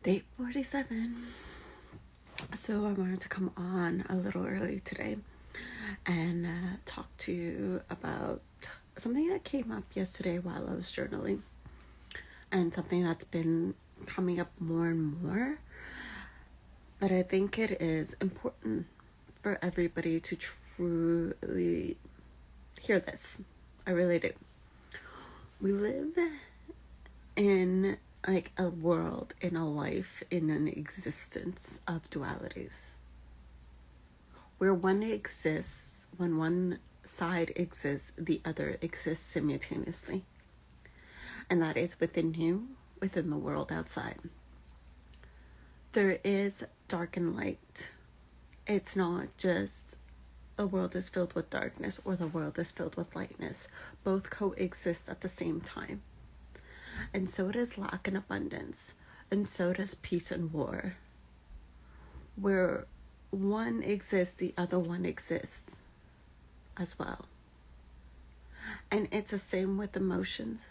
Day 47. So I wanted to come on a little early today and talk to you about something that came up yesterday while I was journaling, and something that's been coming up more and more. But I think it is important for everybody to truly hear this. I really do. We live in a world, in a life, in an existence of dualities, where one exists, when one side exists, the other exists simultaneously. And that is within you, within the world outside. There is dark and light. It's not just the world is filled with darkness or the world is filled with lightness. Both coexist at the same time. And so does lack and abundance, and so does peace and war. Where one exists, the other one exists as well. And it's the same with emotions.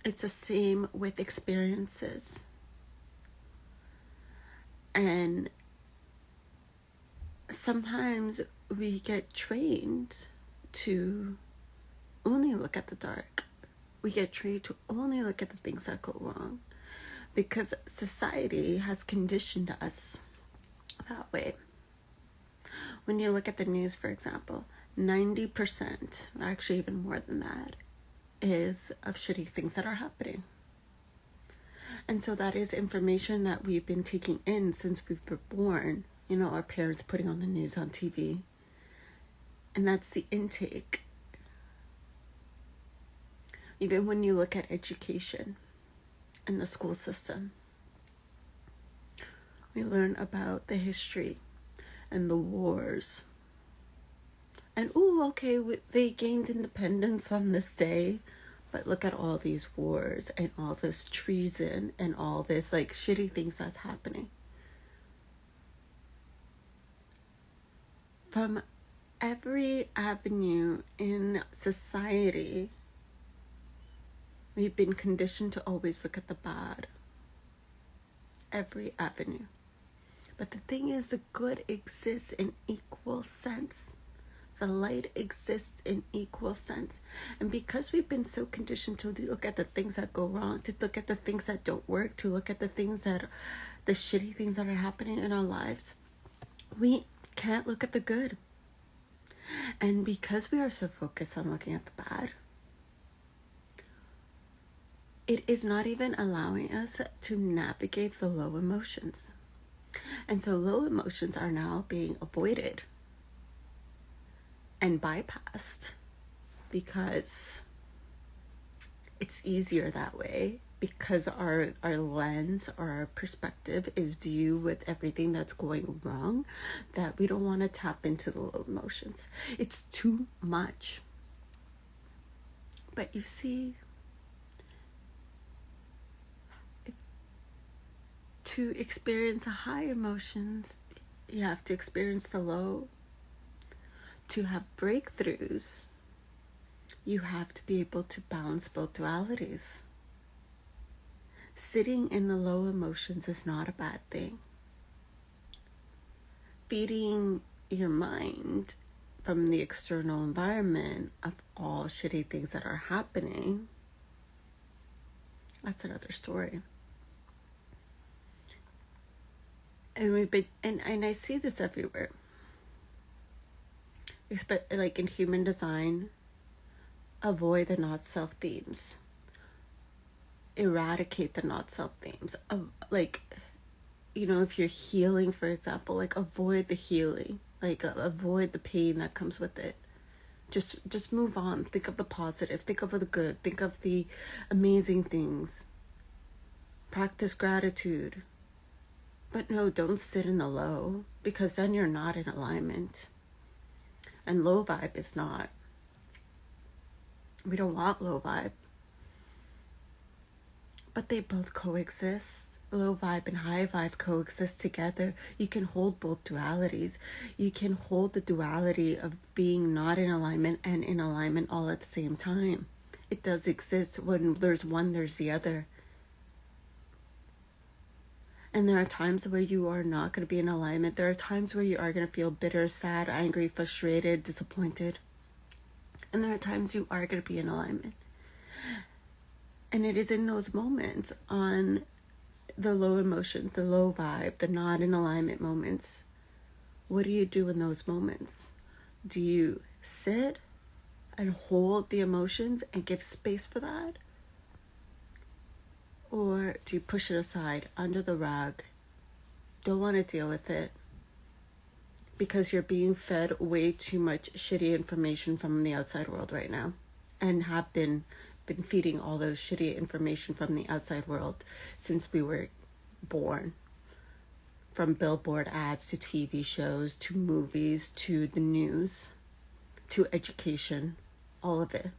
It's the same with experiences. And sometimes we get trained to only look at the dark. We get trained to only look at the things that go wrong because society has conditioned us that way. When you look at the news, for example, 90%, actually even more than that, is of shitty things that are happening. And so that is information that we've been taking in since we were born. You know, our parents putting on the news on TV. And that's the intake. Even when you look at education and the school system, we learn about the history and the wars. And they gained independence on this day, but look at all these wars and all this treason and all this shitty things that's happening. From every avenue in society, we've been conditioned to always look at the bad. Every avenue. But the thing is, the good exists in equal sense. The light exists in equal sense. And because we've been so conditioned to look at the things that go wrong, to look at the things that don't work, to look at the shitty things that are happening in our lives, we can't look at the good. And because we are so focused on looking at the bad, it is not even allowing us to navigate the low emotions. And so low emotions are now being avoided and bypassed because it's easier that way, because our lens or our perspective is viewed with everything that's going wrong, that we don't want to tap into the low emotions. It's too much. But you see, to experience the high emotions, you have to experience the low. To have breakthroughs, you have to be able to balance both dualities. Sitting in the low emotions is not a bad thing. Feeding your mind from the external environment of all shitty things that are happening, that's another story. And I see this everywhere. Like in human design, avoid the not self themes. Eradicate the not self themes. If you're healing, for example, avoid the healing. Avoid the pain that comes with it. Just move on. Think of the positive. Think of the good. Think of the amazing things. Practice gratitude. But no, don't sit in the low, because then you're not in alignment. And low vibe is not. We don't want low vibe. But they both coexist. Low vibe and high vibe coexist together. You can hold both dualities. You can hold the duality of being not in alignment and in alignment all at the same time. It does exist. When there's one, there's the other. And there are times where you are not going to be in alignment. There are times where you are going to feel bitter, sad, angry, frustrated, disappointed. And there are times you are going to be in alignment. And it is in those moments, on the low emotions, the low vibe, the not in alignment moments. What do you do in those moments? Do you sit and hold the emotions and give space for that? Or do you push it aside under the rug? Don't want to deal with it because you're being fed way too much shitty information from the outside world right now, and have been feeding all those shitty information from the outside world since we were born. From billboard ads to TV shows to movies to the news to education, all of it.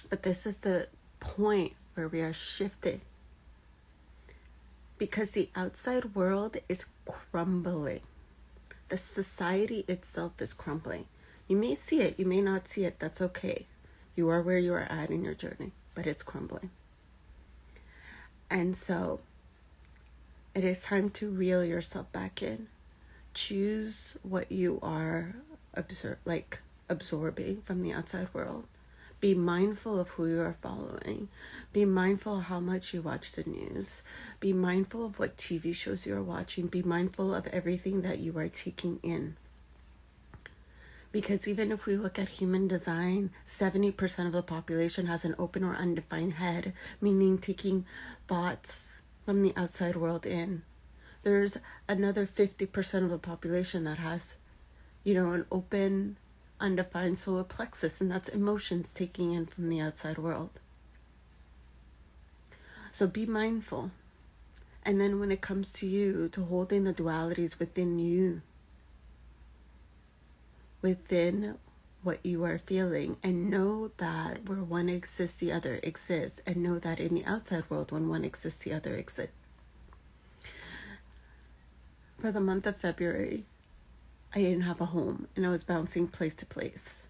But this is the point where we are shifting, because the outside world is crumbling. The society itself is crumbling. You may see it, you may not see it, that's okay. You are where you are at in your journey, but it's crumbling. And so it is time to reel yourself back in. Choose what you are absorbing from the outside world. Be mindful of who you are following. Be mindful of how much you watch the news. Be mindful of what TV shows you are watching. Be mindful of everything that you are taking in. Because even if we look at human design, 70% of the population has an open or undefined head, meaning taking thoughts from the outside world in. There's another 50% of the population that has, an open, undefined solar plexus, and that's emotions taking in from the outside world. So be mindful. And then when it comes to you, to holding the dualities within you, within what you are feeling, and know that where one exists, the other exists, and know that in the outside world, when one exists, the other exists. For the month of February, I didn't have a home, and I was bouncing place to place.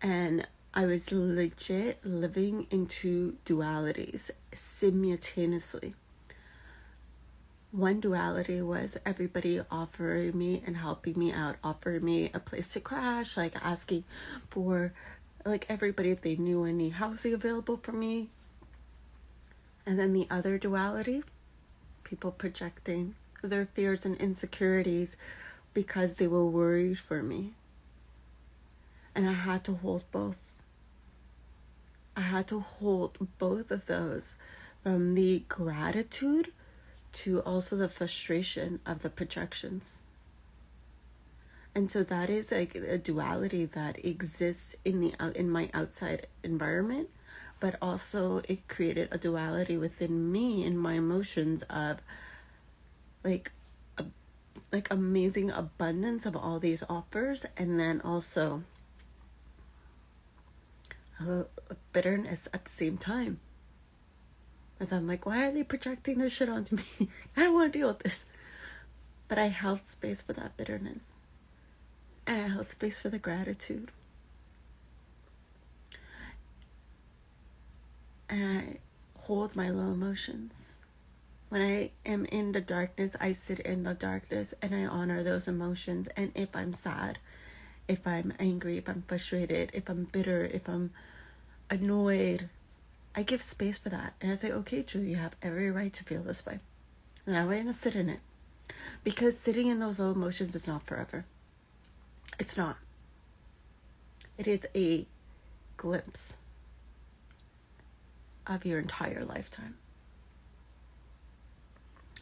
And I was legit living into dualities simultaneously. One duality was everybody offering me and helping me out, offering me a place to crash, asking for everybody if they knew any housing available for me. And then the other duality, people projecting their fears and insecurities because they were worried for me. And I had to hold both. I had to hold both of those, from the gratitude to also the frustration of the projections. And so that is a duality that exists in my outside environment, but also it created a duality within me in my emotions of amazing abundance of all these offers, and then also a bitterness at the same time. As I'm like, why are they projecting their shit onto me? I don't want to deal with this. But I held space for that bitterness. And I held space for the gratitude. And I hold my low emotions. When I am in the darkness, I sit in the darkness and I honor those emotions. And if I'm sad, if I'm angry, if I'm frustrated, if I'm bitter, if I'm annoyed, I give space for that. And I say, okay, Drew, you have every right to feel this way. And I'm going to sit in it. Because sitting in those low emotions is not forever. It's not. It is a glimpse of your entire lifetime.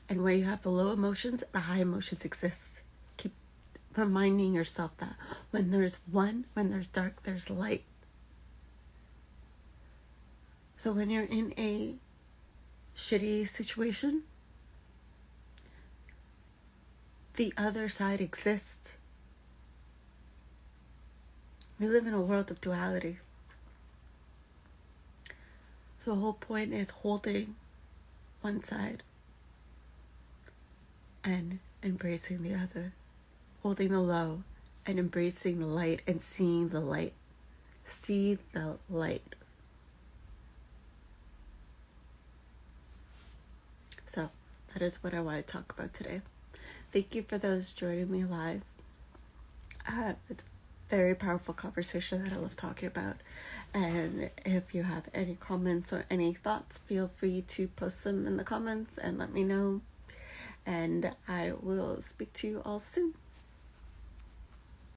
And where you have the low emotions, the high emotions exist. Keep reminding yourself that when there's dark, there's light. So when you're in a shitty situation, the other side exists. We live in a world of duality. So the whole point is holding one side and embracing the other. Holding the low and embracing the light and seeing the light. See the light. that is what I want to talk about today. Thank you for those joining me live. It's a very powerful conversation that I love talking about. And if you have any comments or any thoughts, feel free to post them in the comments and let me know. And I will speak to you all soon.